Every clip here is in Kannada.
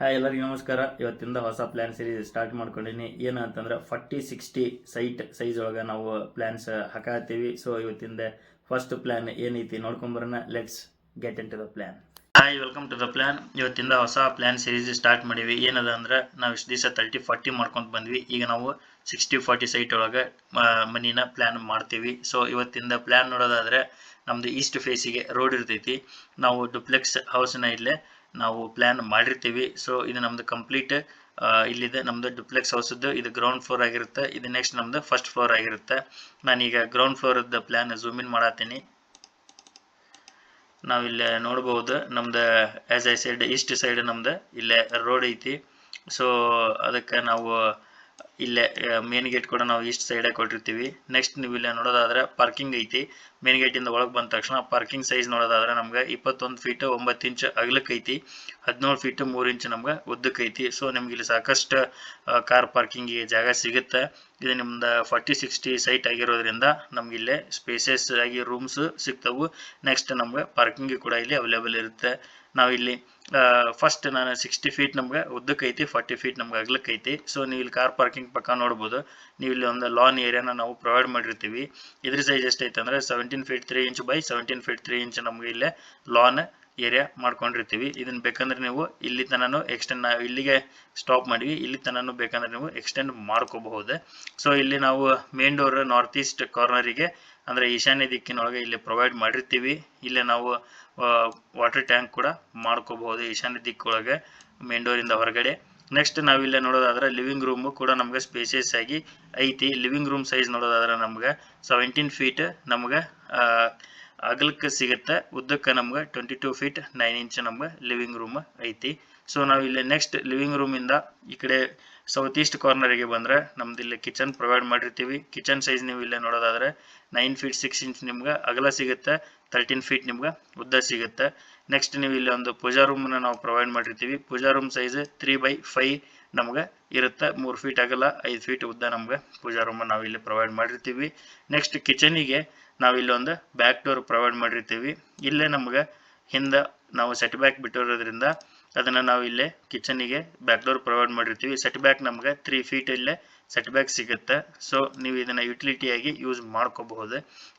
ಹಾಯ್ ಎಲ್ಲರಿಗೂ ನಮಸ್ಕಾರ. ಇವತ್ತಿಂದ ಹೊಸ ಪ್ಲಾನ್ ಸೀರೀಸ್ ಸ್ಟಾರ್ಟ್ ಮಾಡ್ಕೊಂಡಿನಿ. ಏನು ಅಂತಂದ್ರೆ 40-60 ಸೈಟ್ ಸೈಜ್ ಒಳಗೆ ನಾವು ಪ್ಲಾನ್ಸ್ ಹಾಕತ್ತೀವಿ. ಸೊ ಇವತ್ತಿಂದ ಫಸ್ಟ್ ಪ್ಲಾನ್ ಏನೈತಿ ನೋಡ್ಕೊಂಬರೋಣ. Let's get into the plan. Hi, welcome to the plan. ಇವತ್ತಿಂದ ಹೊಸ ಪ್ಲಾನ್ ಸೀರೀಸ್ ಸ್ಟಾರ್ಟ್ ಮಾಡೀವಿ. ಏನದ ಅಂದ್ರೆ ನಾವು ಇಷ್ಟು ದಿವಸ 30-40 ಮಾಡ್ಕೊಂಡು ಬಂದ್ವಿ. ಈಗ ನಾವು 60-40 ಸೈಟ್ ಒಳಗೆ ಮನಿನ ಪ್ಲಾನ್ ಮಾಡ್ತೀವಿ. ಸೊ ಇವತ್ತಿಂದ ಪ್ಲಾನ್ ನೋಡೋದಾದ್ರೆ ನಮ್ದು ಈಸ್ಟ್ ಫೇಸಿಗೆ ರೋಡ್ ಇರ್ತೈತಿ. ನಾವು ಡುಪ್ಲೆಕ್ಸ್ ಹೌಸ್ನ ಇಲ್ಲೇ ನಾವು ಪ್ಲಾನ್ ಮಾಡಿರ್ತೀವಿ. ಸೊ ಇದು ನಮ್ದು ಕಂಪ್ಲೀಟ್ ಇಲ್ಲಿದೆ ನಮ್ದು ಡುಪ್ಲೆಕ್ಸ್ ಹೌಸ್ದು. ಇದು ಗ್ರೌಂಡ್ ಫ್ಲೋರ್ ಆಗಿರುತ್ತೆ. ಇದು ನೆಕ್ಸ್ಟ್ ನಮ್ದು ಫಸ್ಟ್ ಫ್ಲೋರ್ ಆಗಿರುತ್ತೆ. ನಾನೀಗ ಗ್ರೌಂಡ್ ಫ್ಲೋರ್ದ ಪ್ಲಾನ್ ಝೂಮ್ ಇನ್ ಮಾಡತ್ತೀನಿ. ನಾವಿಲ್ಲೇ ನೋಡ್ಬೋದು ನಮ್ದು as I said East side ನಮ್ದು ಇಲ್ಲೇ ರೋಡ್ ಐತಿ. ಸೊ ಅದಕ್ಕೆ ನಾವು ಇಲ್ಲೇ ಮೇನ್ ಗೇಟ್ ಕೂಡ ನಾವು ಈಸ್ಟ್ ಸೈಡ್ ಕೊಟ್ಟಿರ್ತೀವಿ. ನೆಕ್ಸ್ಟ್ ನೀವು ಇಲ್ಲೇ ನೋಡೋದಾದ್ರೆ ಪಾರ್ಕಿಂಗ್ ಐತಿ. ಮೇನ್ ಗೇಟ್ ಇಂದ ಒಳಗೆ ಬಂದ ತಕ್ಷಣ ಪಾರ್ಕಿಂಗ್ ಸೈಜ್ ನೋಡೋದಾದ್ರೆ ನಮ್ಗೆ 21 ಫೀಟ್ 9 ಇಂಚ್ ಅಗಲಕ್ಕೆ ಐತಿ, 17 ಫೀಟ್ 3 ಇಂಚ್ ನಮ್ಗೆ ಉದ್ದಕ್ಕೆ ಐತಿ. ಸೊ ನಿಮ್ಗೆ ಇಲ್ಲಿ ಸಾಕಷ್ಟು ಕಾರ್ ಪಾರ್ಕಿಂಗ್ ಜಾಗ ಸಿಗುತ್ತೆ. ಇದು ನಿಮ್ದು 40-60 ಸೈಟ್ ಆಗಿರೋದ್ರಿಂದ ನಮ್ಗೆ ಇಲ್ಲೇ ಸ್ಪೇಸಸ್ ಆಗಿ ರೂಮ್ಸ್ ಸಿಗ್ತವು. ನೆಕ್ಸ್ಟ್ ನಮ್ಗೆ ಪಾರ್ಕಿಂಗ್ ಕೂಡ ಇಲ್ಲಿ ಅವೈಲೇಬಲ್ ಇರುತ್ತೆ. ನಾವಿಲ್ಲಿ ಫಸ್ಟ್ ನಾನು 60 ಫೀಟ್ ನಮ್ಗೆ ಉದ್ದಕ್ಕೆ ಐತಿ, 40 ಫೀಟ್ ನಮ್ಗೆ ಅಗಲಕ್ಕೆ ಐತಿ. ಸೊ ನೀವು ಇಲ್ಲಿ ಕಾರ್ ಪಾರ್ಕಿಂಗ್ ಪಕ್ಕ ನೋಡ್ಬೋದು. ನೀವು ಇಲ್ಲಿ ಒಂದು ಲಾನ್ ಏರಿಯಾನ ನಾವು ಪ್ರೊವೈಡ್ ಮಾಡಿರ್ತೀವಿ. ಇದ್ರ ಸೈಜ್ ಎಷ್ಟೈತೆ ಅಂದ್ರೆ 17 feet 3 inch by 17 feet 3 inch ನಮ್ಗೆ ಇಲ್ಲೇ ಲಾನ್ ಏರಿಯಾ ಮಾಡ್ಕೊಂಡಿರ್ತೀವಿ. ಇದನ್ನ ಬೇಕಂದ್ರೆ ನೀವು ಇಲ್ಲಿ ತನೂ ಎಕ್ಸ್ಟೆಂಡ್, ನಾವು ಇಲ್ಲಿಗೆ ಸ್ಟಾಪ್ ಮಾಡಿವಿ, ಇಲ್ಲಿ ತನೂ ಬೇಕಂದ್ರೆ ನೀವು ಎಕ್ಸ್ಟೆಂಡ್ ಮಾಡ್ಕೋಬಹುದು. ಸೊ ಇಲ್ಲಿ ನಾವು ಮೇನ್ ಡೋರ್ ನಾರ್ತ್ ಈಸ್ಟ್ ಕಾರ್ನರಿಗೆ ಅಂದ್ರೆ ಈಶಾನ್ಯ ದಿಕ್ಕಿನೊಳಗೆ ಇಲ್ಲಿ ಪ್ರೊವೈಡ್ ಮಾಡಿರ್ತೀವಿ. ಇಲ್ಲೇ ನಾವು ವಾಟರ್ ಟ್ಯಾಂಕ್ ಕೂಡ ಮಾಡ್ಕೋಬಹುದು ಈಶಾನ್ಯ ದಿಕ್ಕೊಳಗೆ ಮೇನ್ ಡೋರ್ ಇಂದ ಹೊರಗಡೆ. ನೆಕ್ಸ್ಟ್ ನಾವಿಲ್ಲೇ ನೋಡೋದಾದ್ರೆ ಲಿವಿಂಗ್ ರೂಮ್ ಕೂಡ ನಮ್ಗೆ ಸ್ಪೇಸಿಯಸ್ ಆಗಿ ಐತಿ. ಲಿವಿಂಗ್ ರೂಮ್ ಸೈಜ್ ನೋಡೋದಾದ್ರೆ ನಮ್ಗೆ 17 ಫೀಟ್ ನಮ್ಗೆ ಅಗಲಕ್ಕೆ ಸಿಗುತ್ತೆ, ಉದ್ದಕ್ಕೆ ನಮ್ಗೆ 22 ಫೀಟ್ 9 ಇಂಚ್ ನಮ್ಗೆ ಲಿವಿಂಗ್ ರೂಮ್ ಐತಿ. ಸೊ ನಾವು ಇಲ್ಲಿ ನೆಕ್ಸ್ಟ್ ಲಿವಿಂಗ್ ರೂಮ್ ಇಂದ ಈ ಕಡೆ ಸೌತ್ ಈಸ್ಟ್ ಕಾರ್ನರ್ಗೆ ಬಂದ್ರೆ ನಮ್ದು ಇಲ್ಲಿ ಕಿಚನ್ ಪ್ರೊವೈಡ್ ಮಾಡಿರ್ತೀವಿ. ಕಿಚನ್ ಸೈಜ್ ನೀವು ಇಲ್ಲೇ ನೋಡೋದಾದ್ರೆ 9 ಫೀಟ್ 6 ಇಂಚ್ ನಿಮ್ಗೆ ಅಗಲ ಸಿಗುತ್ತೆ, 13 ಫೀಟ್ ನಿಮ್ಗೆ ಉದ್ದ ಸಿಗುತ್ತೆ. ನೆಕ್ಸ್ಟ್ ನೀವು ಇಲ್ಲಿ ಒಂದು ಪೂಜಾ ರೂಮ್ ನಾವು ಪ್ರೊವೈಡ್ ಮಾಡಿರ್ತೀವಿ. ಪೂಜಾ ರೂಮ್ ಸೈಜ್ 3/5 ನಮ್ಗೆ ಇರುತ್ತೆ, 3 ಫೀಟ್ ಅಗಲ 5 ಫೀಟ್ ಉದ್ದ ನಮ್ಗೆ ಪೂಜಾ ರೂಮ್ ನಾವು ಇಲ್ಲಿ ಪ್ರೊವೈಡ್ ಮಾಡಿರ್ತೀವಿ. ನೆಕ್ಸ್ಟ್ ಕಿಚನಿಗೆ ನಾವಿಲ್ಲಿ ಒಂದು ಬ್ಯಾಕ್ ಡೋರ್ ಪ್ರೊವೈಡ್ ಮಾಡಿರ್ತೀವಿ. ಇಲ್ಲೇ ನಮ್ಗೆ ಹಿಂದೆ ನಾವು ಸೆಟ್ ಬ್ಯಾಕ್ ಬಿಟ್ಟಿರೋದ್ರಿಂದ ಅದನ್ನ ನಾವು ಇಲ್ಲೇ ಕಿಚನಿಗೆ ಬ್ಯಾಕ್ ಡೋರ್ ಪ್ರೊವೈಡ್ ಮಾಡಿರ್ತೀವಿ. ಸೆಟ್ ಬ್ಯಾಕ್ ನಮ್ಗೆ 3 ಫೀಟ್ ಇಲ್ಲೇ ಸೆಟ್ ಬ್ಯಾಕ್ ಸಿಗುತ್ತೆ. ಸೊ ನೀವು ಇದನ್ನ ಯುಟಿಲಿಟಿಯಾಗಿ ಯೂಸ್ ಮಾಡ್ಕೋಬಹುದು.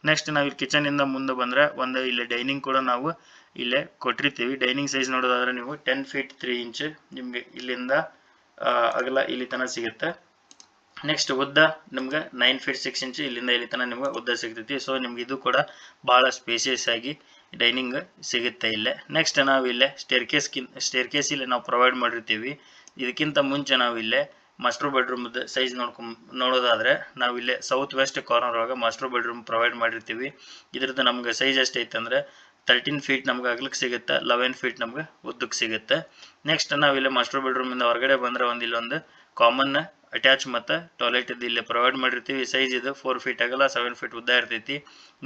ನೆಕ್ಸ್ಟ್ ನಾವು ಇಲ್ಲಿ ಕಿಚನ್ ಇಂದ ಮುಂದೆ ಬಂದ್ರೆ ಒಂದು ಇಲ್ಲಿ ಡೈನಿಂಗ್ ಕೂಡ ನಾವು ಇಲ್ಲೇ ಕೊಟ್ಟಿರ್ತೀವಿ. ಡೈನಿಂಗ್ ಸೈಜ್ ನೋಡೋದಾದ್ರೆ ನೀವು 10 ಫೀಟ್ 3 ಇಂಚ್ ನಿಮ್ಗೆ ಇಲ್ಲಿಂದ ಅಗಲ ಇಲ್ಲಿ ತನಕ ಸಿಗುತ್ತೆ. ನೆಕ್ಸ್ಟ್ ಉದ್ದ ನಿಮ್ಗೆ 9 ಫೀಟ್ 6 ಇಂಚ್ ಇಲ್ಲಿಂದ ಇಲ್ಲಿ ತನಕ ನಿಮ್ಗೆ ಉದ್ದ ಸಿಗ್ತೈತಿ. ಸೊ ನಿಮ್ಗೆ ಇದು ಕೂಡ ಬಹಳ ಸ್ಪೇಸಿಯಸ್ ಆಗಿ ಡೈನಿಂಗ್ ಸಿಗುತ್ತೆ ಇಲ್ಲೇ. ನೆಕ್ಸ್ಟ್ ನಾವು ಇಲ್ಲೇ ಸ್ಟೇರ್ಕೇಸ್ ಇಲ್ಲಿ ನಾವು ಪ್ರೊವೈಡ್ ಮಾಡಿರ್ತೀವಿ. ಇದಕ್ಕಿಂತ ಮುಂಚೆ ನಾವು ಇಲ್ಲೇ ಮಾಸ್ಟರ್ ಬೆಡ್ರೂಮ್ ಸೈಜ್ ನೋಡೋದಾದ್ರೆ ನಾವು ಇಲ್ಲೇ ಸೌತ್ ವೆಸ್ಟ್ ಕಾರ್ನರ್ ಒಳಗೆ ಮಾಸ್ಟರ್ ಬೆಡ್ರೂಮ್ ಪ್ರೊವೈಡ್ ಮಾಡಿರ್ತೀವಿ. ಇದ್ರದ್ದು ನಮ್ಗೆ ಸೈಜ್ ಎಷ್ಟೈತೆ ಅಂದ್ರೆ 13 ಫೀಟ್ ನಮ್ಗೆ ಅಗಲಕ್ಕೆ ಸಿಗುತ್ತೆ, 11 ಫೀಟ್ ನಮ್ಗೆ ಉದ್ದಕ್ಕೆ ಸಿಗುತ್ತೆ. ನೆಕ್ಸ್ಟ್ ನಾವು ಇಲ್ಲಿ ಮಾಸ್ಟರ್ ಬೆಡ್ರೂಮ್ ಇಂದ ಹೊರಗಡೆ ಬಂದ್ರೆ ಇಲ್ಲೊಂದು ಕಾಮನ್ ಅಟ್ಯಾಚ್ ಮತ್ತು ಟಾಯ್ಲೆಟ್ ಇಲ್ಲಿ ಪ್ರೊವೈಡ್ ಮಾಡಿರ್ತೀವಿ. ಸೈಜ್ ಇದು 4 ಫೀಟ್ ಆಗಲ್ಲ 7 ಫೀಟ್ ಉದ್ದ ಇರ್ತೈತಿ.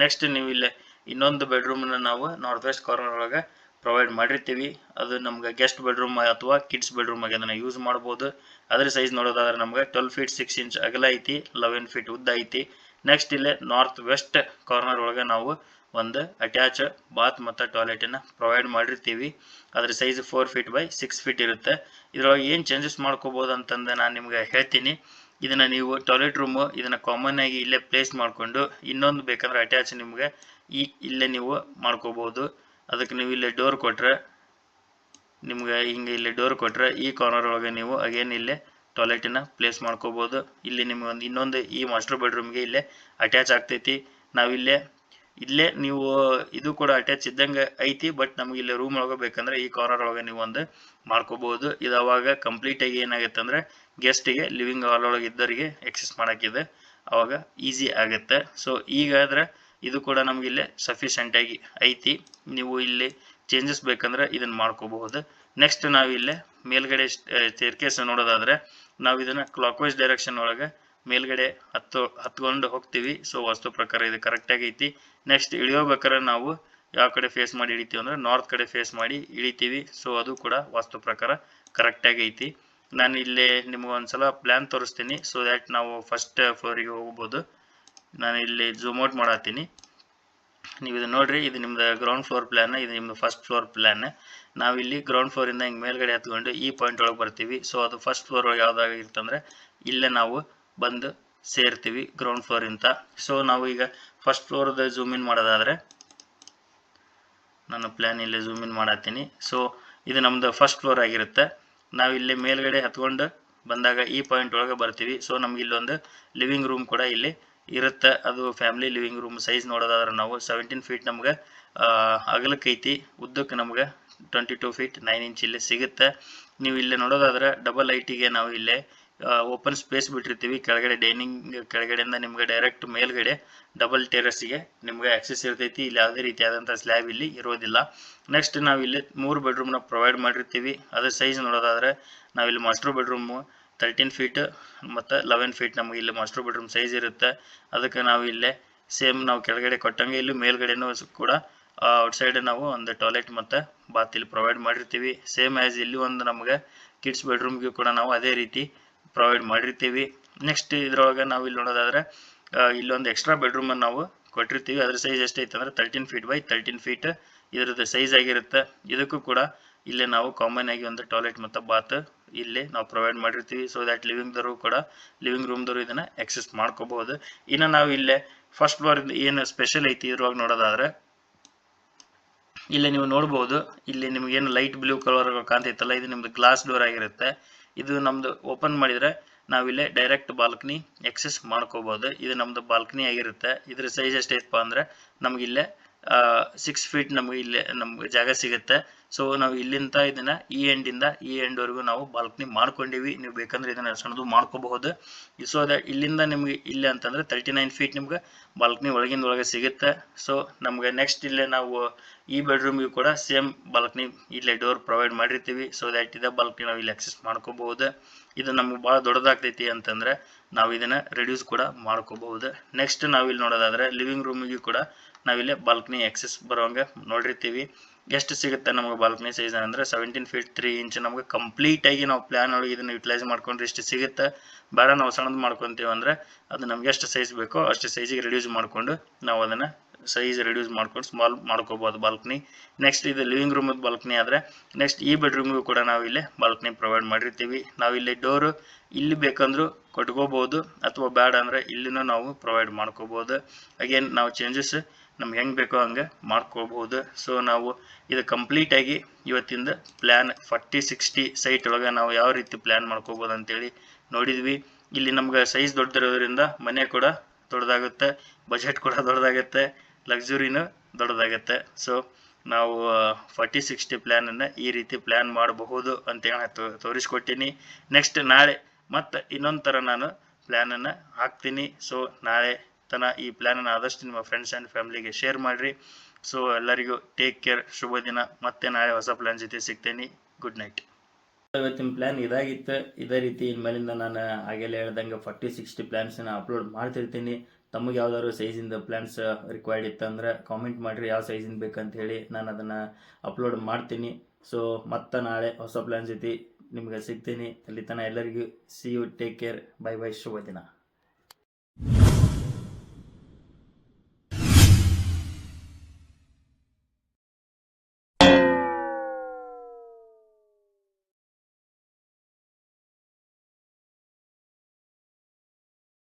ನೆಕ್ಸ್ಟ್ ನೀವು ಇಲ್ಲಿ ಇನ್ನೊಂದು ಬೆಡ್ರೂಮ್ನ ನಾವು ನಾರ್ತ್ ವೆಸ್ಟ್ ಕಾರ್ನರ್ ಒಳಗೆ ಪ್ರೊವೈಡ್ ಮಾಡಿರ್ತೀವಿ. ಅದು ನಮ್ಗೆ ಗೆಸ್ಟ್ ಬೆಡ್ರೂಮ್ ಅಥವಾ ಕಿಡ್ಸ್ ಬೆಡ್ರೂಮ್ ಆಗಿ ಅದನ್ನು ಯೂಸ್ ಮಾಡ್ಬೋದು. ಅದ್ರ ಸೈಜ್ ನೋಡೋದಾದ್ರೆ ನಮ್ಗೆ 12 ಫೀಟ್ 6 ಇಂಚ್ ಅಗಲ ಐತಿ, 11 ಫೀಟ್ ಉದ್ದ ಐತಿ. ನೆಕ್ಸ್ಟ್ ಇಲ್ಲೇ ನಾರ್ತ್ ವೆಸ್ಟ್ ಕಾರ್ನರ್ ಒಳಗೆ ನಾವು ಒಂದು ಅಟ್ಯಾಚ್ ಬಾತ್ ಮತ್ತು ಟಾಯ್ಲೆಟನ್ನು ಪ್ರೊವೈಡ್ ಮಾಡಿರ್ತೀವಿ. ಅದ್ರ ಸೈಜ್ 4 ಫೀಟ್ ಬೈ 6 ಫೀಟ್ ಇರುತ್ತೆ. ಇದ್ರೊಳಗೆ ಏನು ಚೇಂಜಸ್ ಮಾಡ್ಕೋಬೋದು ಅಂತಂದು ನಾನು ನಿಮ್ಗೆ ಹೇಳ್ತೀನಿ. ಇದನ್ನು ನೀವು ಟಾಯ್ಲೆಟ್ ರೂಮು ಇದನ್ನು ಕಾಮನ್ ಆಗಿ ಇಲ್ಲೇ ಪ್ಲೇಸ್ ಮಾಡಿಕೊಂಡು ಇನ್ನೊಂದು ಬೇಕಂದ್ರೆ ಅಟ್ಯಾಚ್ ನಿಮ್ಗೆ ಇಲ್ಲೇ ನೀವು ಮಾಡ್ಕೋಬೋದು. ಅದಕ್ಕೆ ನೀವು ಇಲ್ಲೇ ಡೋರ್ ಕೊಟ್ಟರೆ ನಿಮ್ಗೆ ಹಿಂಗೆ ಇಲ್ಲಿ ಡೋರ್ ಕೊಟ್ಟರೆ ಈ ಕಾರ್ನರ್ ಒಳಗೆ ನೀವು ಅಗೇನ್ ಇಲ್ಲೇ ಟಾಯ್ಲೆಟನ್ನ ಪ್ಲೇಸ್ ಮಾಡ್ಕೋಬೋದು. ಇಲ್ಲಿ ನಿಮ್ಗೆ ಇನ್ನೊಂದು ಈ ಮಾಸ್ಟರ್ ಬೆಡ್ರೂಮ್ಗೆ ಇಲ್ಲೇ ಅಟ್ಯಾಚ್ ಆಗ್ತೈತಿ. ಇಲ್ಲೇ ನೀವು ಇದು ಕೂಡ ಅಟ್ಯಾಚ್ ಇದ್ದಂಗೆ ಐತಿ. ಬಟ್ ನಮ್ಗೆ ಇಲ್ಲಿ ರೂಮ್ ಒಳಗೆ ಬೇಕಂದ್ರೆ ಈ ಕಾರ್ನರ್ ಒಳಗೆ ನೀವು ಒಂದು ಮಾಡ್ಕೋಬಹುದು. ಇದು ಅವಾಗ ಕಂಪ್ಲೀಟ್ ಆಗಿ ಏನಾಗುತ್ತೆ ಅಂದ್ರೆ ಗೆಸ್ಟಿಗೆ ಲಿವಿಂಗ್ ಹಾಲ್ ಒಳಗೆ ಇದ್ದವರಿಗೆ ಎಕ್ಸೆಸ್ ಮಾಡೋಕ್ಕಿದೆ, ಅವಾಗ ಈಸಿ ಆಗುತ್ತೆ. ಸೊ ಈಗ ಆದ್ರೆ ಇದು ಕೂಡ ನಮ್ಗೆ ಇಲ್ಲೇ ಸಫಿಷಿಯೆಂಟ್ ಆಗಿ ಐತಿ. ನೀವು ಇಲ್ಲಿ ಚೇಂಜಸ್ ಬೇಕಂದ್ರೆ ಇದನ್ನ ಮಾಡ್ಕೋಬಹುದು. ನೆಕ್ಸ್ಟ್ ನಾವಿಲ್ಲೇ ಮೇಲ್ಗಡೆ ಸ್ಟೇರ್ಕೇಸ್ ನೋಡೋದಾದ್ರೆ ನಾವು ಇದನ್ನ ಕ್ಲಾಕ್ ವೈಸ್ ಡೈರೆಕ್ಷನ್ ಒಳಗೆ ಮೇಲ್ಗಡೆ ಹತ್ಕೊಂಡು ಹೋಗ್ತೀವಿ. ಸೊ ವಾಸ್ತು ಪ್ರಕಾರ ಇದು ಕರೆಕ್ಟ್ ಆಗೈತಿ. ನೆಕ್ಸ್ಟ್ ಇಳಿಯೋಬೇಕಾದ್ರೆ ನಾವು ಯಾವ ಕಡೆ ಫೇಸ್ ಮಾಡಿ ಇಳಿತೀವಿ ಅಂದ್ರೆ ನಾರ್ತ್ ಕಡೆ ಫೇಸ್ ಮಾಡಿ ಇಳಿತೀವಿ. ಸೊ ಅದು ಕೂಡ ವಾಸ್ತು ಪ್ರಕಾರ ಕರೆಕ್ಟ್ ಆಗೈತಿ. ನಾನು ಇಲ್ಲಿ ನಿಮ್ಗೆ ಒಂದ್ಸಲ ಪ್ಲಾನ್ ತೋರಿಸ್ತೀನಿ, ಸೊ ದ್ಯಾಟ್ ನಾವು ಫಸ್ಟ್ ಫ್ಲೋರಿಗೆ ಹೋಗ್ಬೋದು. ನಾನು ಇಲ್ಲಿ ಝೂಮ್ ಔಟ್ ಮಾಡತ್ತೀನಿ. ನೀವು ಇದು ನೋಡ್ರಿ, ಇದು ನಿಮ್ದು ಗ್ರೌಂಡ್ ಫ್ಲೋರ್ ಪ್ಲಾನ್, ಇದು ನಿಮ್ದು ಫಸ್ಟ್ ಫ್ಲೋರ್ ಪ್ಲಾನ್. ನಾವಿಲ್ಲಿ ಗ್ರೌಂಡ್ ಫ್ಲೋರ್ ಇಂದ ಹಿಂಗೆ ಮೇಲ್ಗಡೆ ಹತ್ಕೊಂಡು ಈ ಪಾಯಿಂಟ್ ಒಳಗೆ ಬರ್ತೀವಿ. ಸೊ ಅದು ಫಸ್ಟ್ ಫ್ಲೋರ್ ಒಳಗೆ ಯಾವ್ದಾಗಿರ್ತಂದ್ರೆ ಇಲ್ಲೇ ನಾವು ಬಂದು ಸೇರ್ತೀವಿ ಗ್ರೌಂಡ್ ಫ್ಲೋರ್ ಇಂತ. ಸೊ ನಾವು ಈಗ ಫಸ್ಟ್ ಫ್ಲೋರ್ದ ಝೂಮ್ ಇನ್ ಮಾಡೋದಾದ್ರೆ ನಾನು ಪ್ಲಾನ್ ಇಲ್ಲಿ ಝೂಮ್ ಇನ್ ಮಾಡತ್ತೀನಿ. ಸೊ ಇದು ನಮ್ದು ಫಸ್ಟ್ ಫ್ಲೋರ್ ಆಗಿರುತ್ತೆ. ನಾವು ಇಲ್ಲಿ ಮೇಲ್ಗಡೆ ಹತ್ಕೊಂಡು ಬಂದಾಗ ಈ ಪಾಯಿಂಟ್ ಒಳಗೆ ಬರ್ತೀವಿ. ಸೊ ನಮ್ಗೆ ಇಲ್ಲೊಂದು ಲಿವಿಂಗ್ ರೂಮ್ ಕೂಡ ಇಲ್ಲಿ ಇರುತ್ತೆ. ಅದು ಫ್ಯಾಮಿಲಿ ಲಿವಿಂಗ್ ರೂಮ್ ಸೈಜ್ ನೋಡೋದಾದ್ರೆ ನಾವು 17 ಫೀಟ್ ನಮ್ಗೆ ಅಗಲಕ್ಕೈತಿ, ಉದ್ದಕ್ಕೆ ನಮ್ಗೆ 22 ಫೀಟ್ 9 ಇಂಚ್ ಇಲ್ಲಿ ಸಿಗುತ್ತೆ. ನೀವು ಇಲ್ಲಿ ನೋಡೋದಾದ್ರೆ ಡಬಲ್ ಐಟಿಗೆ ನಾವು ಇಲ್ಲೇ ಓಪನ್ ಸ್ಪೇಸ್ ಬಿಟ್ಟಿರ್ತೀವಿ. ಕೆಳಗಡೆ ಡೈನಿಂಗ್ ಕೆಳಗಡೆಯಿಂದ ನಿಮ್ಗೆ ಡೈರೆಕ್ಟ್ ಮೇಲ್ಗಡೆ ಡಬಲ್ ಟೆರೆಸ್ಗೆ ನಿಮ್ಗೆ ಆಕ್ಸೆಸ್ ಇರ್ತೈತಿ. ಇಲ್ಲಿ ಯಾವುದೇ ರೀತಿಯಾದಂಥ ಸ್ಲ್ಯಾಬ್ ಇಲ್ಲಿ ಇರೋದಿಲ್ಲ. ನೆಕ್ಸ್ಟ್ ನಾವಿಲ್ಲಿ 3 ಬೆಡ್ರೂಮ್ನ ಪ್ರೊವೈಡ್ ಮಾಡಿರ್ತೀವಿ. ಅದ್ರ ಸೈಜ್ ನೋಡೋದಾದ್ರೆ ನಾವಿಲ್ಲಿ ಮಾಸ್ಟರ್ ಬೆಡ್ರೂಮು 13 ಫೀಟ್ ಮತ್ತು 11 ಫೀಟ್ ನಮಗೆ ಇಲ್ಲಿ ಮಾಸ್ಟರ್ ಬೆಡ್ರೂಮ್ ಸೈಜ್ ಇರುತ್ತೆ. ಅದಕ್ಕೆ ನಾವು ಇಲ್ಲೇ ಸೇಮ್ ನಾವು ಕೆಳಗಡೆ ಕೊಟ್ಟಂಗೆ ಇಲ್ಲಿ ಮೇಲ್ಗಡೆನೂ ಕೂಡ ಔಟ್ಸೈಡ್ ನಾವು ಒಂದು ಟಾಯ್ಲೆಟ್ ಮತ್ತು ಬಾತ್ ಇಲ್ಲಿ ಪ್ರೊವೈಡ್ ಮಾಡಿರ್ತೀವಿ. ಸೇಮ್ ಆ್ಯಸ್ ಇಲ್ಲಿ ಒಂದು ನಮಗೆ ಕಿಡ್ಸ್ ಬೆಡ್ರೂಮ್ಗೆ ಕೂಡ ನಾವು ಅದೇ ರೀತಿ ಪ್ರೊವೈಡ್ ಮಾಡಿರ್ತೀವಿ. ನೆಕ್ಸ್ಟ್ ಇದ್ರೊಳಗೆ ನಾವು ಇಲ್ಲಿ ನೋಡೋದಾದ್ರೆ ಇಲ್ಲೊಂದು ಎಕ್ಸ್ಟ್ರಾ ಬೆಡ್ರೂಮನ್ನು ನಾವು ಕೊಟ್ಟಿರ್ತೀವಿ. ಅದ್ರ ಸೈಜ್ ಎಷ್ಟೈತೆ ಅಂದರೆ 13 ಫೀಟ್ ಬೈ 13 ಫೀಟ್ ಇದ್ರದ್ದು ಸೈಜ್ ಆಗಿರುತ್ತೆ. ಇದಕ್ಕೂ ಕೂಡ ಇಲ್ಲೇ ನಾವು ಕಾಮನ್ ಆಗಿ ಒಂದು ಟಾಯ್ಲೆಟ್ ಮತ್ತು ಬಾತ್ ಇಲ್ಲಿ ನಾವು ಪ್ರೊವೈಡ್ ಮಾಡಿರ್ತೀವಿ. ಸೊ ದ್ಯಾಟ್ ಲಿವಿಂಗ್ ರೂಮ್ದವರು ಇದನ್ನು ಆಕ್ಸೆಸ್ ಮಾಡ್ಕೋಬಹುದು. ಇನ್ನು ನಾವು ಇಲ್ಲೇ ಫಸ್ಟ್ ಫ್ಲೋರ್ ಏನು ಸ್ಪೆಷಲ್ ಐತಿ ಇದ್ರೊಳಗೆ ನೋಡೋದಾದ್ರೆ ಇಲ್ಲಿ ನೀವು ನೋಡ್ಬೋದು, ಇಲ್ಲಿ ನಿಮ್ಗೆ ಏನು ಲೈಟ್ ಬ್ಲೂ ಕಲರ್ ಕಾಣ್ತೈತಲ್ಲ, ಇದು ನಿಮ್ದು ಗ್ಲಾಸ್ ಡೋರ್ ಆಗಿರುತ್ತೆ. ಇದು ನಮ್ದು ಓಪನ್ ಮಾಡಿದ್ರೆ ನಾವಿಲ್ಲೇ ಡೈರೆಕ್ಟ್ ಬಾಲ್ಕನಿ ಆಕ್ಸೆಸ್ ಮಾಡ್ಕೋಬಹುದು. ಇದು ನಮ್ದು ಬಾಲ್ಕನಿ ಆಗಿರುತ್ತೆ. ಇದ್ರ ಸೈಜ್ ಎಷ್ಟೈತಪ್ಪ ಅಂದ್ರೆ ನಮ್ಗೆ ಇಲ್ಲೇ 6 ಫೀಟ್ ನಮ್ಗೆ ಇಲ್ಲೇ ನಮ್ಗೆ ಜಾಗ ಸಿಗುತ್ತೆ. ಸೊ ನಾವು ಇಲ್ಲಿಂದ ಇದನ್ನ ಈ ಎಂಡ್ವರೆಗೂ ನಾವು ಬಾಲ್ಕನಿ ಮಾಡ್ಕೊಂಡಿವಿ. ನೀವು ಬೇಕಂದ್ರೆ ಇದನ್ನ ಸಣ್ಣದು ಮಾಡ್ಕೋಬಹುದು. ಸೊ ದಟ್ ಇಲ್ಲಿಂದ ನಿಮ್ಗೆ ಇಲ್ಲಿ ಅಂತಂದ್ರೆ 39 ಫೀಟ್ ನಿಮ್ಗೆ ಬಾಲ್ಕನಿ ಒಳಗೆ ಸಿಗುತ್ತೆ. ಸೊ ನಮ್ಗೆ ನೆಕ್ಸ್ಟ್ ಇಲ್ಲೇ ನಾವು ಈ ಬೆಡ್ರೂಮ್ಗೂ ಕೂಡ ಸೇಮ್ ಬಾಲ್ಕನಿ ಇಲ್ಲೇ ಡೋರ್ ಪ್ರೊವೈಡ್ ಮಾಡಿರ್ತೀವಿ. ಸೊ ದ್ಯಾಟ್ ಇದೇ ಬಾಲ್ಕನಿ ನಾವು ಇಲ್ಲಿ ಆಕ್ಸೆಸ್ ಮಾಡ್ಕೋಬಹುದು. ಇದು ನಮ್ಗೆ ಭಾಳ ದೊಡ್ಡದಾಗ್ತೈತಿ ಅಂತಂದ್ರೆ ನಾವು ಇದನ್ನ ರೆಡ್ಯೂಸ್ ಕೂಡ ಮಾಡ್ಕೋಬಹುದು. ನೆಕ್ಸ್ಟ್ ನಾವಿಲ್ಲಿ ನೋಡೋದಾದ್ರೆ ಲಿವಿಂಗ್ ರೂಮಿಗೂ ಕೂಡ ನಾವಿಲ್ಲಿ ಬಾಲ್ಕನಿ ಆಕ್ಸೆಸ್ ಬರೋಂಗೆ ನೋಡಿರ್ತೀವಿ. ಎಷ್ಟು ಸಿಗುತ್ತೆ ನಮಗೆ ಬಾಲ್ಕನಿ ಸೈಜ್ ಅಂದ್ರೆ 17 ಫೀಟ್ 3 ಇಂಚ್ ನಮ್ಗೆ ಕಂಪ್ಲೀಟ್ ಆಗಿ ನಾವು ಪ್ಲಾನ್ ಒಳಗೆ ಇದನ್ನ ಯುಟಿಲೈಸ್ ಮಾಡ್ಕೊಂಡ್ರೆ ಇಷ್ಟು ಸಿಗುತ್ತೆ. ಬೇಡ ನಾವು ಸಣ್ಣದು ಮಾಡ್ಕೊಂತೀವಿ ಅಂದ್ರೆ ಅದು ನಮ್ಗೆ ಎಷ್ಟು ಸೈಜ್ ಬೇಕೋ ಅಷ್ಟು ಸೈಜಿಗೆ ರೆಡ್ಯೂಸ್ ಮಾಡಿಕೊಂಡು ನಾವು ಅದನ್ನ ಸೈಜ್ ರೆಡ್ಯೂಸ್ ಮಾಡ್ಕೊಂಡು ಸ್ಮಾಲ್ ಮಾಡ್ಕೋಬಹುದು ಬಾಲ್ಕನಿ. ನೆಕ್ಸ್ಟ್ ಇದು ಲಿವಿಂಗ್ ರೂಮ್ ಬಾಲ್ಕನಿ ಆದ್ರೆ ನೆಕ್ಸ್ಟ್ ಈ ಬೆಡ್ರೂಮ್ಗೂ ಕೂಡ ನಾವು ಇಲ್ಲಿ ಬಾಲ್ಕನಿ ಪ್ರೊವೈಡ್ ಮಾಡಿರ್ತೀವಿ. ನಾವು ಇಲ್ಲಿ ಡೋರು ಇಲ್ಲಿ ಬೇಕಂದ್ರೂ ಕೊಟ್ಕೋಬಹುದು ಅಥವಾ ಬೇಡ ಅಂದ್ರೆ ಇಲ್ಲಿನೂ ನಾವು ಪ್ರೊವೈಡ್ ಮಾಡ್ಕೋಬಹುದು. ಅಗೇನ್ ನಾವು ಚೇಂಜಸ್ ನಮ್ಗೆ ಹೆಂಗೆ ಬೇಕೋ ಹಂಗೆ ಮಾಡ್ಕೋಬಹುದು. ಸೊ ನಾವು ಇದು ಕಂಪ್ಲೀಟ್ ಆಗಿ ಇವತ್ತಿಂದ ಪ್ಲಾನ್ 40-60 ಸೈಟ್ ಒಳಗೆ ನಾವು ಯಾವ ರೀತಿ ಪ್ಲಾನ್ ಮಾಡ್ಕೋಬಹುದು ಅಂತೇಳಿ ನೋಡಿದ್ವಿ. ಇಲ್ಲಿ ನಮ್ಗೆ ಸೈಜ್ ದೊಡ್ಡದಿರೋದ್ರಿಂದ ಮನೆ ಕೂಡ ದೊಡ್ಡದಾಗುತ್ತೆ, ಬಜೆಟ್ ಕೂಡ ದೊಡ್ಡದಾಗುತ್ತೆ, ಲಕ್ಸುರಿನೂ ದೊಡ್ಡದಾಗುತ್ತೆ. ಸೊ ನಾವು 40-60 ಪ್ಲ್ಯಾನನ್ನು ಈ ರೀತಿ ಪ್ಲ್ಯಾನ್ ಮಾಡಬಹುದು ಅಂತೇಳಿ ತೋರಿಸ್ಕೊಟ್ಟಿನಿ. ನೆಕ್ಸ್ಟ್ ನಾಳೆ ಮತ್ತು ಇನ್ನೊಂದು ಥರ ನಾನು ಪ್ಲ್ಯಾನನ್ನು ಹಾಕ್ತೀನಿ. ಸೊ ನಾಳೆ ತನ ಈ ಪ್ಲ್ಯಾನನ್ನು ಆದಷ್ಟು ನಿಮ್ಮ ಫ್ರೆಂಡ್ಸ್ ಆ್ಯಂಡ್ ಫ್ಯಾಮಿಲಿಗೆ ಶೇರ್ ಮಾಡಿರಿ. ಸೊ ಎಲ್ಲರಿಗೂ ಟೇಕ್ ಕೇರ್, ಶುಭ ದಿನ. ಮತ್ತೆ ನಾಳೆ ಹೊಸ ಪ್ಲ್ಯಾನ್ ಜೊತೆ ಸಿಗ್ತೇನೆ. Good night. ಇವತ್ತಿನ ಪ್ಲ್ಯಾನ್ ಇದಾಗಿತ್ತು. ಇದೇ ರೀತಿ ಇನ್ಮೇಲಿಂದ ನಾನು ಆಗಲೇ ಹೇಳ್ದಂಗೆ 40-60 ಪ್ಲ್ಯಾನ್ಸನ್ನು ಅಪ್ಲೋಡ್ ಮಾಡ್ತಿರ್ತೀನಿ. ತಮಗೆ ಯಾವ್ದಾದ್ರು ಸೈಜಿಂದ ಪ್ಲ್ಯಾನ್ಸ್ ರಿಕ್ವೈರ್ಡ್ ಇತ್ತಂದ್ರೆ ಕಾಮೆಂಟ್ ಮಾಡಿರಿ, ಯಾವ ಸೈಜಿಂದ ಬೇಕಂತ ಹೇಳಿ ನಾನು ಅದನ್ನು ಅಪ್ಲೋಡ್ ಮಾಡ್ತೀನಿ. ಸೊ ಮತ್ತೆ ನಾಳೆ ಹೊಸ ಪ್ಲ್ಯಾನ್ ಜೊತೆ ನಿಮ್ಗೆ ಸಿಗ್ತೀನಿ. ಅಲ್ಲಿ ತನಕ ಎಲ್ಲರಿಗೂ see you, take care, bye bye, ಶುಭ ದಿನ.